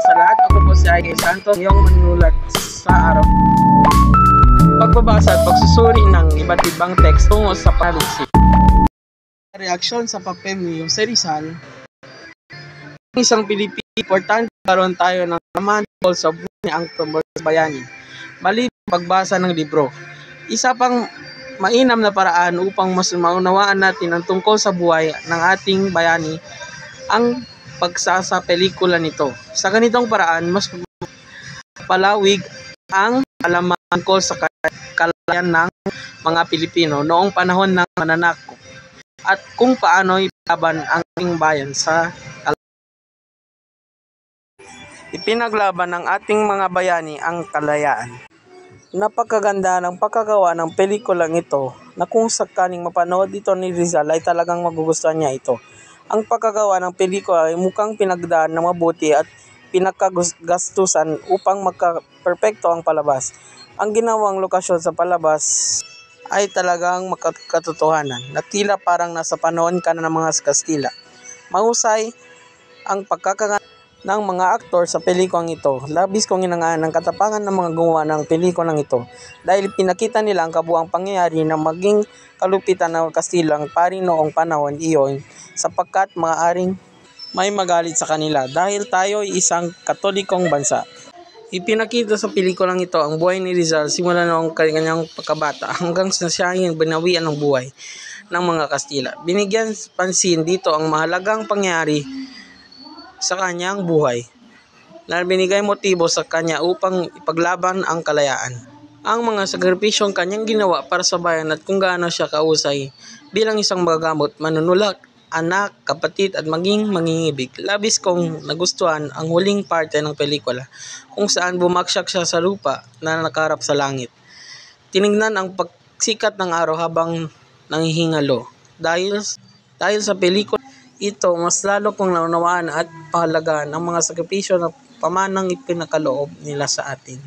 sa lahat, ako po si Ike Santos, yung manunulat sa araw. Pagbabasa at pagsusuri ng iba't ibang text tungo sa paliksik. Reaksyon sa papel ni Jose Rizal, isang Pilipino, importante karoon tayo ng naman tungkol sa buhay ang tungkol sa bayani. Maliban pagbasa ng libro, isa pang mainam na paraan upang mas maunawaan natin ang tungkol sa buhay ng ating bayani ang pagsasa pelikula nito. Sa ganitong paraan, mas palawig ang alaman tungkol sa kalagayan ng mga Pilipino noong panahon ng mananakop at kung paano ipaglaban ang ating bayan sa ipinaglaban ng ating mga bayani ang kalayaan. Napakaganda ng pagkagawa ng pelikulang ito na kung sakaling mapanood ito ni Rizal ay talagang magugustuhan niya ito. Ang pagkagawa ng pelikula ay mukhang pinagdaan ng mabuti at pinakagastusan upang magka-perpekto ang palabas. Ang ginawang lokasyon sa palabas ay talagang makatotohanan na tila parang nasa panahon ka na ng mga Kastila. Mahusay ang pagkakagawa ng mga aktor sa pelikulang ito. Labis kong inangaan ng katapangan ng mga gumawa ng pelikulang ito dahil pinakita nila ang kabuang pangyayari na maging kalupitan ng Kastilang pari noong panahon iyon sapagkat maaaring may magalit sa kanila dahil tayo ay isang Katolikong bansa. Ipinakita sa pelikulang ito ang buhay ni Rizal simula noong kanyang pagkabata hanggang sa siya ay binawian ng buhay ng mga Kastila. Binigyan pansin dito ang mahalagang pangyayari sa kanyang buhay na binigay motibo sa kanya upang ipaglaban ang kalayaan. Ang mga sakripisyong kanyang ginawa para sa bayan at kung gaano siya kausay bilang isang magagamot, manunulat, anak, kapatid at maging mangingibig. Labis kong nagustuhan ang huling parte ng pelikula kung saan bumaksyak siya sa lupa na nakaharap sa langit. Tinignan ang pagsikat ng araw habang nanghihingalo. Dahil sa pelikula ito, mas lalo kong naunawaan at pahalagaan ang mga sakripisyo na pamanang ipinakaloob nila sa atin.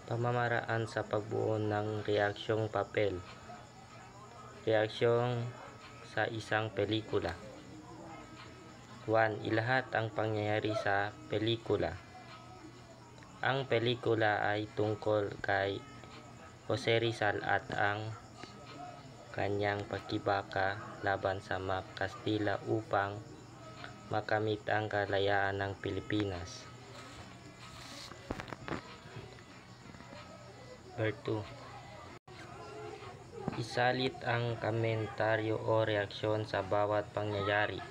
Pamamaraan sa pagbuo ng reaksyong papel. Reaksyon sa isang pelikula. 1. Ilahat ang pangyayari sa pelikula. Ang pelikula ay tungkol kay Jose Rizal at ang kanyang pakibaka laban sa mga Kastila upang makamit ang kalayaan ng Pilipinas. Part 2. Isalit ang komentaryo o reaksyon sa bawat pangyayari.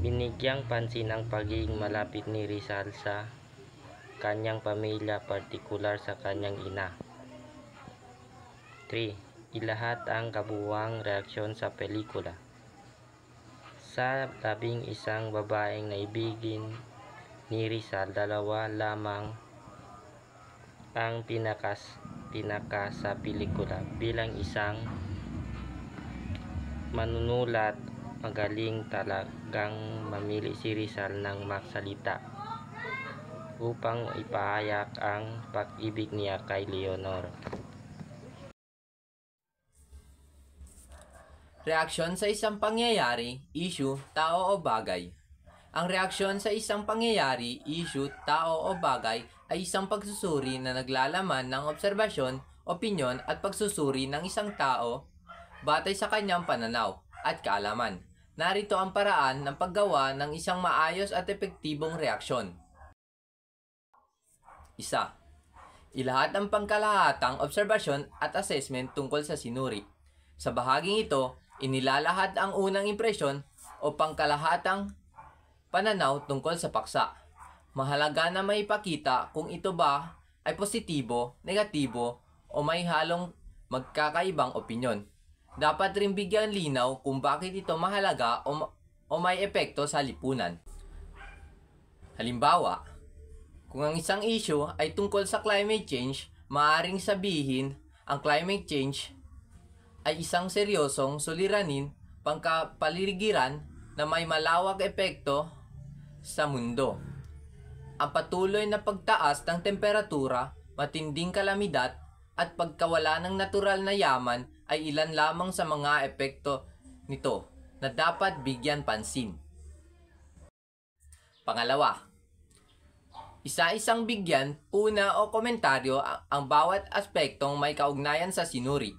Binigyang pansin ang pagiging malapit ni Rizal sa kanyang pamilya, partikular sa kanyang ina. 3. Ilahat ang kabuuang reaksyon sa pelikula. Sa 11 babaeng naibigin ni Rizal, 2 lamang ang pinaka sa pelikula. Bilang isang manunulat, magaling talagang mamili si Rizal ng magsalita upang ipahayag ang pag-ibig niya kay Leonor. Reaksyon sa isang pangyayari, issue, tao o bagay. Ang reaksyon sa isang pangyayari, issue, tao o bagay ay isang pagsusuri na naglalaman ng obserbasyon, opinyon at pagsusuri ng isang tao batay sa kanyang pananaw at kaalaman. Narito ang paraan ng paggawa ng isang maayos at epektibong reaksyon. 1. Ilahat ang pangkalahatang obserbasyon at assessment tungkol sa sinuri. Sa bahaging ito, inilalahad ang unang impresyon o pangkalahatang pananaw tungkol sa paksa. Mahalaga na maipakita kung ito ba ay positibo, negatibo o may halong magkakaibang opinyon. Dapat rin bigyan linaw kung bakit ito mahalaga o may epekto sa lipunan. Halimbawa, kung ang isang issue ay tungkol sa climate change, maaaring sabihin ang climate change ay isang seryosong suliranin pangkapaligiran na may malawak epekto sa mundo. Ang patuloy na pagtaas ng temperatura, matinding kalamidad at pagkawala ng natural na yaman ay ilan lamang sa mga epekto nito na dapat bigyan pansin. Pangalawa, isa-isang bigyan, puna o komentaryo ang bawat aspektong may kaugnayan sa sinuri.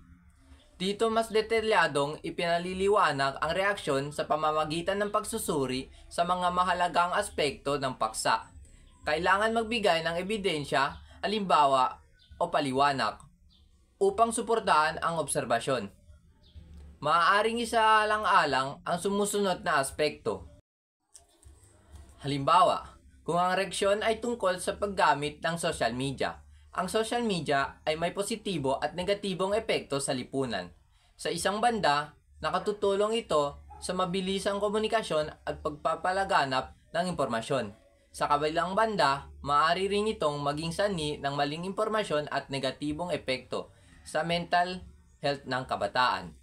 Dito mas detalyadong ipinaliliwanag ang reaksyon sa pamamagitan ng pagsusuri sa mga mahalagang aspekto ng paksa. Kailangan magbigay ng ebidensya, halimbawa o paliwanag upang suportahan ang obserbasyon. Maaaring isaalang-alang ang sumusunod na aspekto. Halimbawa, kung ang reaksyon ay tungkol sa paggamit ng social media, ang social media ay may positibo at negatibong epekto sa lipunan. Sa isang banda, nakatutulong ito sa mabilisang komunikasyon at pagpapalaganap ng impormasyon. Sa kabilang banda, maaari rin itong maging sanhi ng maling impormasyon at negatibong epekto sa mental health ng kabataan.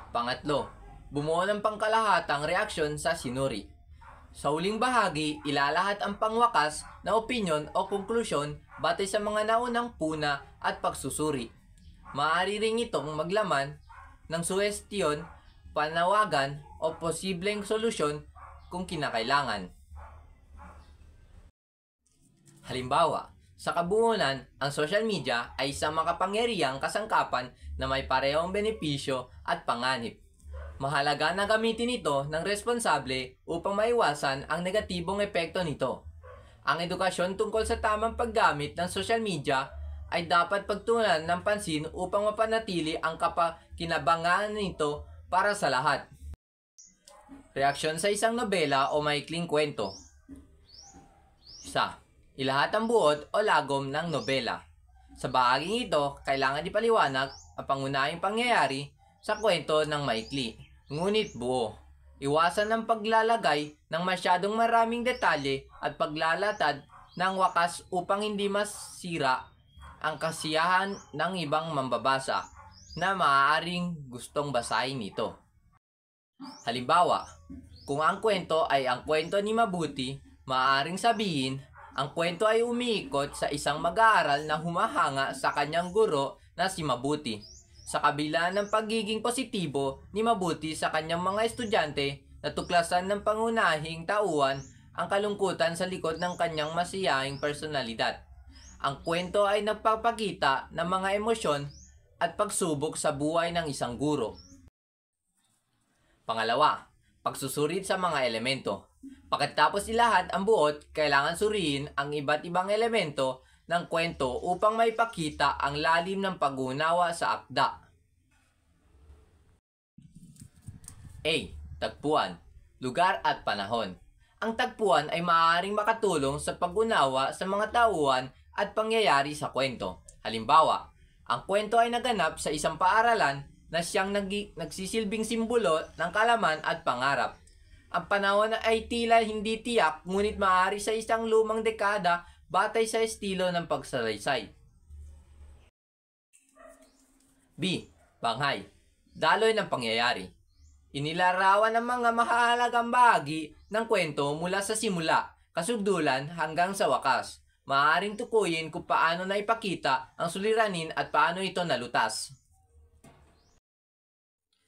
Pangatlo, bumuo ng pangkalahatang reaksyon sa sinuri. Sa huling bahagi, ilalahat ang pangwakas na opinyon o konklusyon batay sa mga naunang puna at pagsusuri. Maaari rin itong maglaman ng suhestiyon, panawagan o posibleng solusyon kung kinakailangan. Halimbawa, sa kabuuan, ang social media ay isang makapangyarihang kasangkapan na may parehong benepisyo at panganib. Mahalaga na gamitin ito ng responsable upang maiwasan ang negatibong epekto nito. Ang edukasyon tungkol sa tamang paggamit ng social media ay dapat pagtuunan ng pansin upang mapanatili ang kinabangan nito para sa lahat. Reaksyon sa isang nobela o maikling kwento. 1. Ilahat ang buod o lagom ng nobela. Sa bahaging ito, kailangan ipaliwanag ang pangunahing pangyayari sa kwento ng maikli, ngunit buo. Iwasan ang paglalagay ng masyadong maraming detalye at paglalatad ng wakas upang hindi masira ang kasiyahan ng ibang mambabasa na maaaring gustong basahin ito. Halimbawa, kung ang kwento ay ang kwento ni Mabuti, maaaring sabihin, ang kwento ay umiikot sa isang mag-aaral na humahanga sa kanyang guro na si Mabuti. Sa kabila ng pagiging positibo ni Mabuti sa kanyang mga estudyante, natuklasan ng pangunahing tauhan ang kalungkutan sa likod ng kanyang masiyahing personalidad. Ang kwento ay nagpapakita ng mga emosyon at pagsubok sa buhay ng isang guro. Pangalawa, pagsusurit sa mga elemento. Pagkatapos ilahat ang buot, kailangan suriin ang iba't ibang elemento ng kwento upang maipakita ang lalim ng pag-unawa sa akda. A. Tagpuan, lugar at panahon. Ang tagpuan ay maaaring makatulong sa pag-unawa sa mga tauhan at pangyayari sa kwento. Halimbawa, ang kwento ay naganap sa isang paaralan na siyang nagsisilbing simbolo ng kaalaman at pangarap. Ang panahon ay tila hindi tiyak ngunit maaari sa isang lumang dekada batay sa estilo ng pagsalaysay. B. Banghay, daloy ng pangyayari. Inilarawan ang mga mahalagang bahagi ng kwento mula sa simula, kasugdulan hanggang sa wakas. Maaaring tukuyin kung paano naipakita ang suliranin at paano ito nalutas.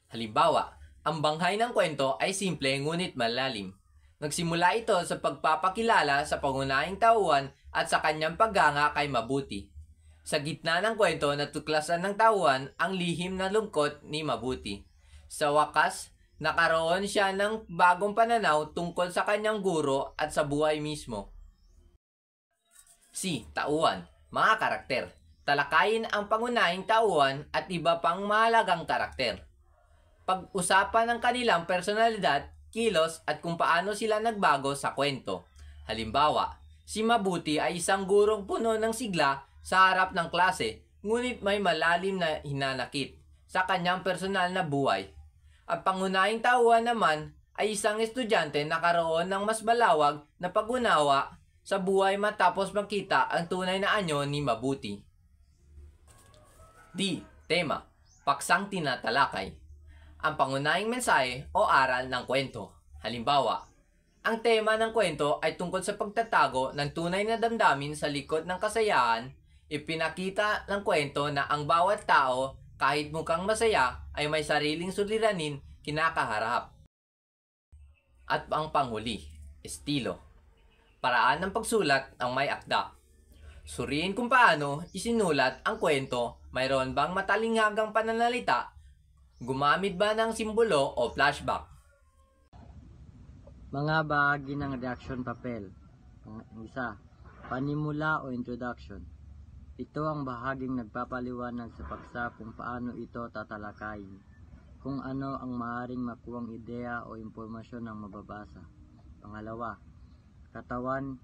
Halimbawa, ang banghay ng kwento ay simple ngunit malalim. Nagsimula ito sa pagpapakilala sa pangunahing tauhan at sa kanyang paghanga kay Mabuti. Sa gitna ng kwento, natuklasan ng tauhan ang lihim na lungkot ni Mabuti. Sa wakas, nakaroon siya ng bagong pananaw tungkol sa kanyang guro at sa buhay mismo. C. Tauhan, mga karakter. Talakayin ang pangunahing tauhan at iba pang mahalagang karakter. Pag-usapan ang kanilang personalidad, kilos at kung paano sila nagbago sa kwento. Halimbawa, si Mabuti ay isang gurong puno ng sigla sa harap ng klase, ngunit may malalim na hinanakit sa kanyang personal na buhay. Ang pangunahing tauhan naman ay isang estudyante na nakaroon ng mas malawag na pag-unawa sa buhay matapos makita ang tunay na anyo ni Mabuti. D. Tema, paksang tinatalakay. Ang pangunahing mensahe o aral ng kwento. Halimbawa, ang tema ng kwento ay tungkol sa pagtatago ng tunay na damdamin sa likod ng kasayahan. Ipinakita ng kwento na ang bawat tao, kahit mukhang masaya, ay may sariling suliranin kinakaharap. At ang panghuli, Estilo. Paraan ng pagsulat ang may akda. Suriin kung paano isinulat ang kwento, mayroon bang matalinghagang pananalita, gumamit ba ng simbolo o flashback. Mga bahagi ng reaction papel. Isa, panimula o introduction. Ito ang bahaging nagpapaliwanag sa paksa kung paano ito tatalakayin, kung ano ang maaaring makuwang ideya o impormasyon ng mababasa. Pangalawa, katawan.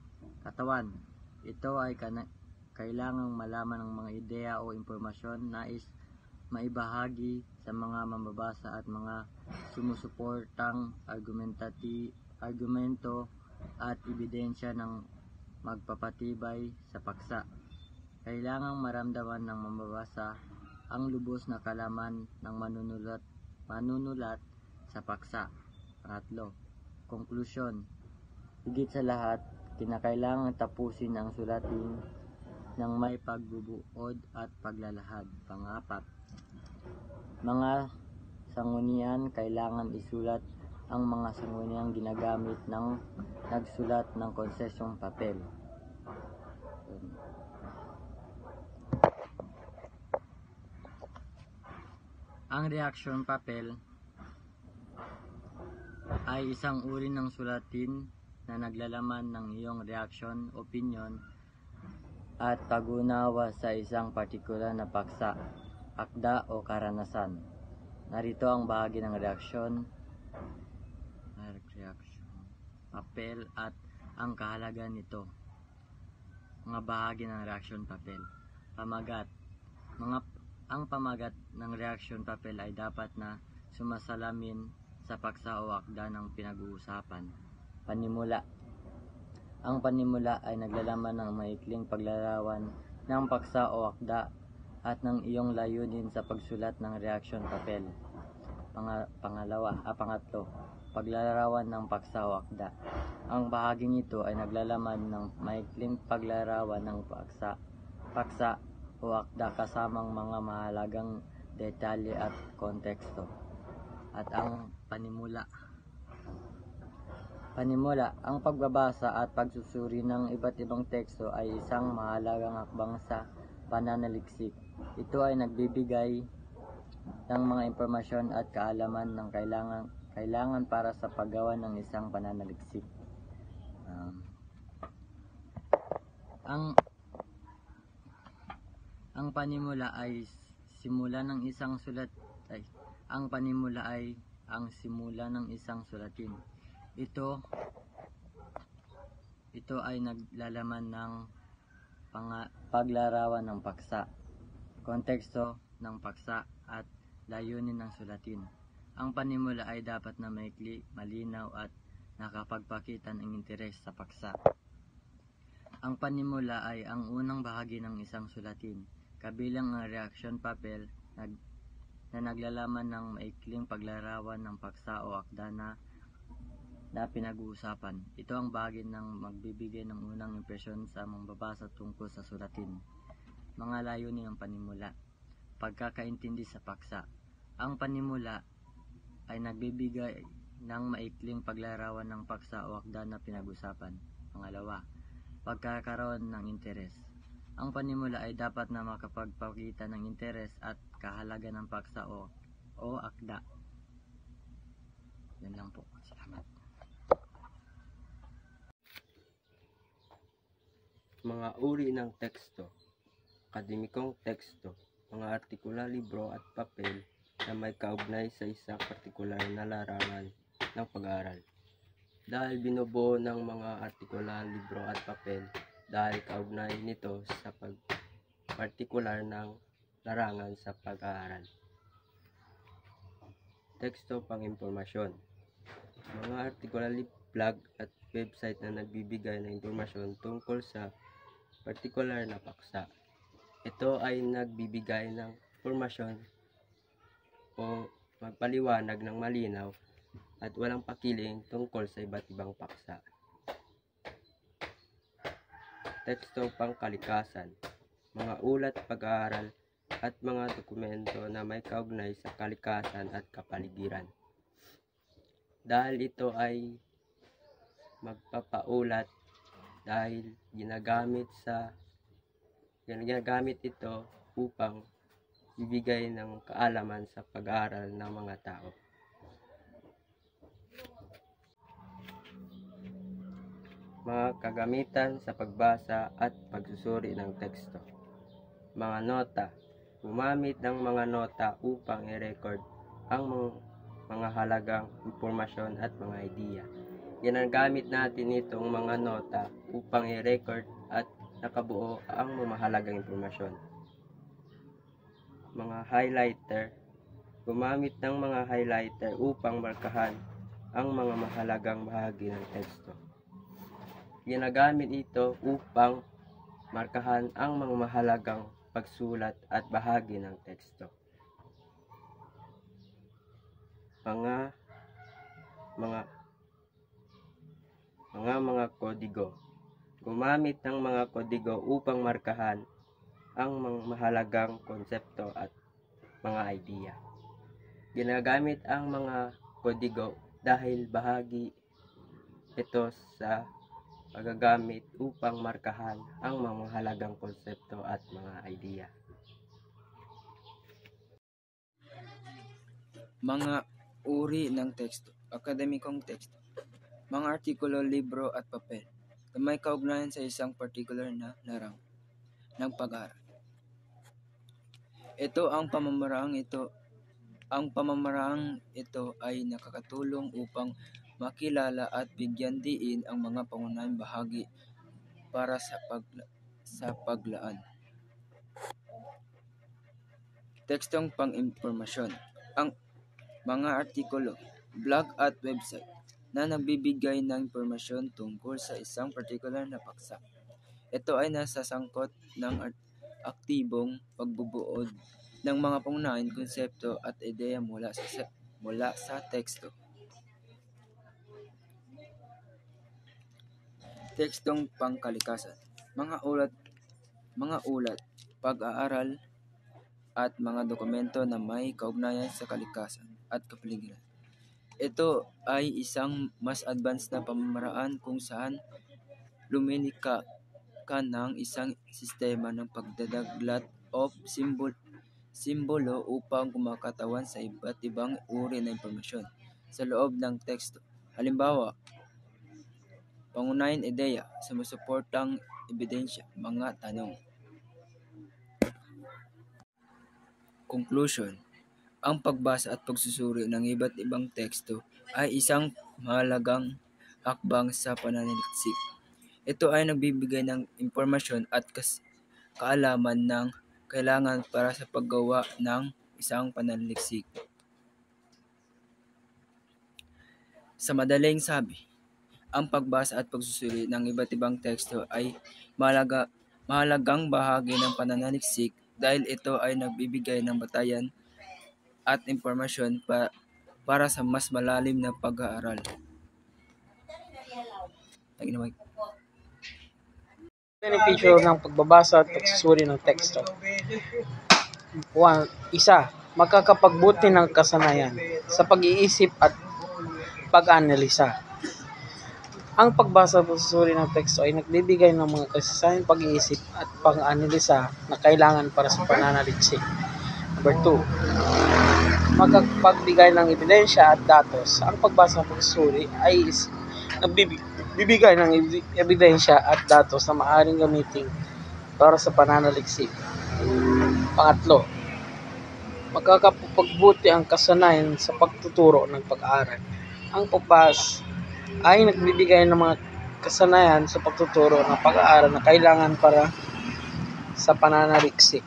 Ito ay kailangang malaman ng mga ideya o impormasyon nais maibahagi sa mga mambabasa at mga sumusuportang argumento at ebidensya ng magpapatibay sa paksa. Kailangang maramdaman ng mambabasa ang lubos na kalaman ng manunulat sa paksa. Pangatlo, konklusyon. Higit sa lahat, kinakailangan tapusin ang sulatin ng may pagbubuod at paglalahad. Pang-apat, mga sanggunian. Kailangan isulat ang mga sangguniang ginagamit ng nagsulat ng konsesyong papel. Ang reaction papel ay isang uri ng sulatin na naglalaman ng iyong reaksyon, opinyon, at pag-unawa sa isang partikular na paksa, akda o karanasan. Narito ang bahagi ng reaksyon, papel at ang kahalagaan nito. Mga bahagi ng reaction papel. Pamagat. Ang pamagat ng reaction papel ay dapat na sumasalamin sa paksa o akda ng pinag-uusapan. Panimula. Ang panimula ay naglalaman ng maikling paglalarawan ng paksa o akda at ng iyong layunin sa pagsulat ng reaction papel. Pangatlo, paglalarawan ng paksa o akda. Ang bahaging ito ay naglalaman ng maikling paglalarawan ng paksa o akda kasamang mga mahalagang detalye at konteksto. At ang panimula. Ang pagbabasa at pagsusuri ng iba't ibang teksto ay isang mahalagang hakbang sa pananaliksik. Ito ay nagbibigay ng mga impormasyon at kaalaman ng kailangan para sa paggawa ng isang pananaliksik. Ang panimula ay simula ng isang sulatin. Ito ay naglalaman ng paglarawan ng paksa, konteksto ng paksa at layunin ng sulatin. Ang panimula ay dapat na maikli, malinaw at nakapagpakita ng interes sa paksa. Ang panimula ay ang unang bahagi ng isang sulatin, kabilang ang reaction papel na naglalaman ng maikling paglarawan ng paksa o akda na pinag-uusapan. Ito ang bahagi ng magbibigay ng unang impresyon sa mambabasa tungkol sa sulatin. Mga layunin ng panimula. Pagkakaintindi sa paksa. Ang panimula ay nagbibigay ng maikling paglarawan ng paksa o akda na pinag-usapan. Pangalawa, pagkakaroon ng interes. Ang panimula ay dapat na makapagpakita ng interes at kahalaga ng paksa o akda. Yan lang po. Salamat. Mga uri ng teksto. Akademikong teksto. Mga artikula, libro at papel na may kaugnay sa isang partikular na larangan ng pag-aaral. Dahil binubuo ng mga artikula, libro at papel dahil kaugnay nito sa partikular ng larangan sa pag-aaral. Teksto pang impormasyon. Mga artikula, blog at website na nagbibigay ng impormasyon tungkol sa partikular na paksa. Ito ay nagbibigay ng impormasyon o magpaliwanag ng malinaw at walang pakiling tungkol sa iba't ibang paksa. Teksto pangkalikasan, mga ulat, pag-aaral at mga dokumento na may kaugnay sa kalikasan at kapaligiran. Dahil ito ay magpapaulat dahil ginagamit ito upang bibigay ng kaalaman sa pag-aaral ng mga tao. Mga kagamitan sa pagbasa at pagsusuri ng teksto. Mga nota. Gumamit ng mga nota upang i-record ang mga halagang impormasyon at mga idea. Ginagamit natin itong mga nota upang i-record at nakabuo ang mahalagang impormasyon. Mga highlighter. Gumamit ng mga highlighter upang markahan ang mga mahalagang bahagi ng teksto. Ginagamit ito upang markahan ang mga mahalagang pagsulat at bahagi ng teksto. Mga kodigo. Gumamit ng mga kodigo upang markahan ang mga mahalagang konsepto at mga idea. Ginagamit ang mga kodigo dahil bahagi ito sa paggagamit upang markahan ang mga mahalagang konsepto at mga idea. Mga uri ng teksto, akademikong teksto, mga artikulo, libro at papel na may kaugnayan sa isang particular na larang ng pag-aaral. Ang pamamaraang ito ay nakakatulong upang makilala at bigyan diin ang mga pangunahing bahagi para sa paglaan. Tekstong pang-impormasyon. Ang mga artikulo, blog at website na nagbibigay ng impormasyon tungkol sa isang particular na paksa. Ito ay nasasangkot ng aktibong pagbubuod ng mga pangunahing konsepto at ideya mula sa teksto. Tekstong pangkalikasan. Mga ulat, pag-aaral at mga dokumento na may kaugnayan sa kalikasan at kapaligiran. Ito ay isang mas advanced na pamamaraan kung saan lumilikha ka ng isang sistema ng pagdadaglat o simbolo upang kumakatawan sa iba't ibang uri ng impormasyon sa loob ng teksto. Halimbawa, pangunahing ideya, sumusuportang ebidensya, mga tanong. Conclusion. Ang pagbasa at pagsusuri ng iba't ibang teksto ay isang mahalagang hakbang sa pananaliksik. Ito ay nagbibigay ng impormasyon at kaalaman ng kailangan para sa paggawa ng isang pananaliksik. Sa madaling sabi, ang pagbasa at pagsusuri ng iba't ibang teksto ay mahalagang bahagi ng pananaliksik dahil ito ay nagbibigay ng batayan at impormasyon para sa mas malalim na pag-aaral. Benepisyo ng pagbabasa at pagsusuri ng teksto. 1. Makakapagbuti ng kasanayan sa pag-iisip at pag-analisa. Ang pagbasa at pagsusuri ng teksto ay nagbibigay ng mga kasaysayan, pag-iisip at pag-analisa na kailangan para sa pananaliksik. Number 2. Makakapagbigay ng ebidensya at datos. Ang pagbasa at pagsusuri ay nagbibigay ng ebidensya at datos na maaaring gamitin para sa pananaliksik. Pangatlo, makakapagbuti ang kasanayan sa pagtuturo ng pag-aaral. Ang pagbasa ay nagbibigay ng mga kasanayan sa pagtuturo ng pag-aaral na kailangan para sa pananaliksik.